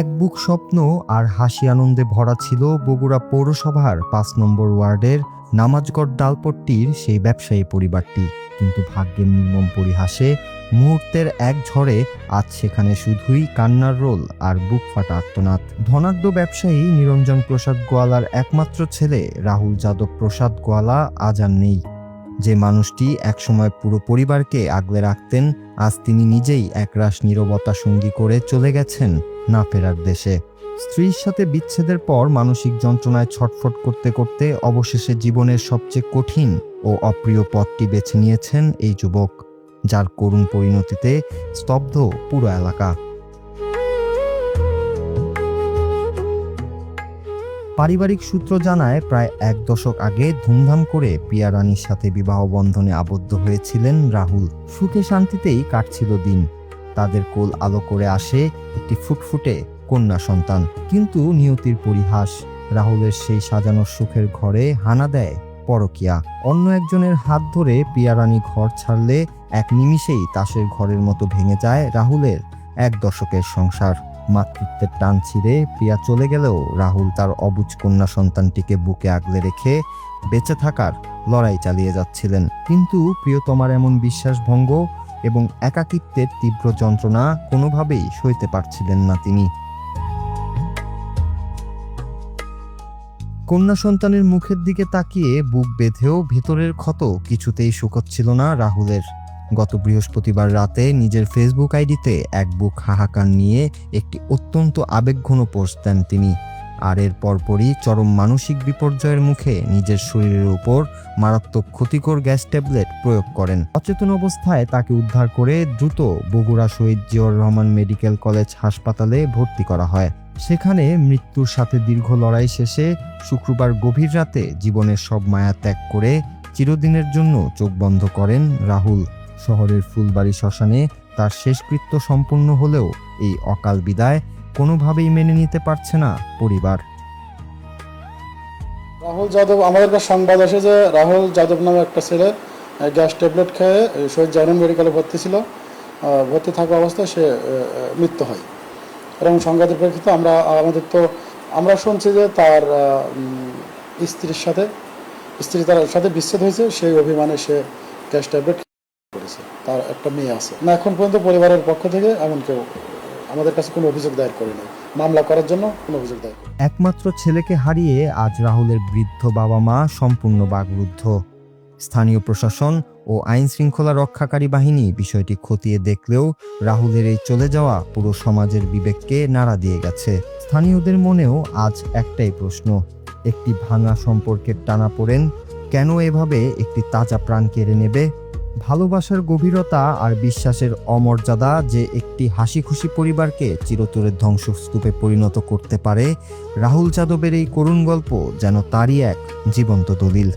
এক বুক স্বপ্ন আর হাসি আনন্দে ভরা ছিল বগুড়া পৌরসভার ৫ নম্বর ওয়ার্ডের নামাজগড় ডালপট্টির সেই ব্যবসায়ী পরিবারটি। কিন্তু ভাগ্যের নির্মম পরিহাসে মুহূর্তের এক ঝড়ে আজ সেখানে শুধুই কান্নার রোল আর বুক ফাটা আর্তনাদ। ধনাঢ্য ব্যবসায়ী নিরঞ্জন প্রসাদ গোয়ালার একমাত্র ছেলে রাহুল যাদব প্রসাদ গোয়ালা আজ আর নেই। যে মানুষটি একসময় পুরো পরিবারকে আগলে রাখতেন, আজ তিনি নিজেই একরাশ নীরবতা সঙ্গী করে চলে গেছেন না ফেরার দেশে। স্ত্রীর সাথে বিচ্ছেদের পর মানসিক যন্ত্রণায় ছটফট করতে করতে অবশেষে জীবনের সবচেয়ে কঠিন ও অপ্রিয় পথটি বেছে নিয়েছেন এই যুবক, যার করুণ পরিণতিতে স্তব্ধ পুরো এলাকা। পারিবারিক সূত্র জানায়, প্রায় ১ দশক আগে ধুমধাম করে প্রিয়া রানীর সাথে বিবাহ বন্ধনে আবদ্ধ হয়েছিলেন রাহুল। সুখে শান্তিতেই কাটছিল দিন। তাদের কোল আলো করে আসে একটি ফুটফুটে কন্যা সন্তান। কিন্তু নিয়তির পরিহাস, রাহুলের সেই সাজানো সুখের ঘরে হানা দেয় পরকীয়া। অন্য একজনের হাত ধরে প্রিয়া রানী ঘর ছাড়লে এক নিমিষেই তাসের ঘরের মতো ভেঙে যায় রাহুলের ১ দশকের সংসার। মাতৃত্বের টান ছিঁড়ে প্রিয়া চলে গেলেও রাহুল তার অবুঝ কন্যা সন্তানটিকে বুকে আগলে রেখে বেঁচে থাকার লড়াই চালিয়ে যাচ্ছিলেন। কিন্তু প্রিয়তমার এমন বিশ্বাসভঙ্গ এবং একাকিত্বের তীব্র যন্ত্রণা কোনোভাবেই সইতে পারছিলেন না তিনি। কন্যা সন্তানের মুখের দিকে তাকিয়ে বুক বেঁধেও ভেতরের ক্ষত কিছুতেই শুকোচ্ছিল না রাহুলের। গত বৃহস্পতিবার রাতে নিজের ফেসবুক আইডিতে এক বুক হাহাকার নিয়ে একটি অত্যন্ত আবেগঘন পোস্ট দেন তিনি। আর এর পরপরই চরম মানসিক বিপর্যয়ের মুখে নিজের শরীরের উপর মারাত্মক ক্ষতিকর গ্যাস ট্যাবলেট প্রয়োগ করেন। অচেতন অবস্থায় তাকে উদ্ধার করে দ্রুত বগুড়া শহীদ জিয়াউর রহমান মেডিকেল কলেজ হাসপাতালে ভর্তি করা হয়। সেখানে মৃত্যুর সাথে দীর্ঘ লড়াই শেষে শুক্রবার গভীর রাতে জীবনের সব মায়া ত্যাগ করে চিরদিনের জন্য চোখ বন্ধ করেন রাহুল। শহরের ফুলবাড়ি শ্মশানে তার শেষকৃত্য সম্পূর্ণ হলেও এই অকাল বিদায় কোনোভাবেই মেনে নিতে পারছে না পরিবার। রাহুল যাদব, আমাদের কাছে সংবাদ আসে যে রাহুল যাদব নামে একটা ছেলে গ্যাস ট্যাবলেট খেয়ে শহীদ জাহান মেডিকেলে ভর্তি ছিল। ভর্তি থাকা অবস্থায় সে মৃত্যু হয়। এবং সংবাদের প্রেক্ষিতে আমরা শুনছি যে তার স্ত্রী তার সাথে বিচ্ছেদ হয়েছে, সেই অভিমানে সে গ্যাস ট্যাবলেট করেছে। তার একটা মেয়ে আছে না, এখন পর্যন্ত পরিবারের পক্ষ থেকে এমন কেউ আমাদের কাছে কোনো অভিযোগ দায়ের করে নাই, মামলা করার জন্য কোনো অভিযোগ দায়ের করে। একমাত্র ছেলেকে হারিয়ে আজ রাহুলের বৃদ্ধ বাবা মা সম্পূর্ণ বাকরুদ্ধ। স্থানীয় প্রশাসন ও আইন শৃঙ্খলা রক্ষাকারী বাহিনী বিষয়টি খতিয়ে দেখলেও রাহুলের এই চলে যাওয়া পুরো সমাজের বিবেককে নাড়া দিয়ে গেছে। স্থানীয়দের মনেও আজ একটাই প্রশ্ন, একটি ভাঙা সম্পর্কের টানাপোড়েন কেন এভাবে একটি তাজা প্রাণ কেড়ে নেবে? ভালোবাসার গভীরতা আর বিশ্বাসের অমর্যাদা যে একটি হাসি খুশি পরিবারকে চিরতরের ধ্বংসস্তূপে পরিণত করতে পারে, রাহুল যাদবের এই করুণ গল্প যেন তারই এক জীবন্ত দলিল।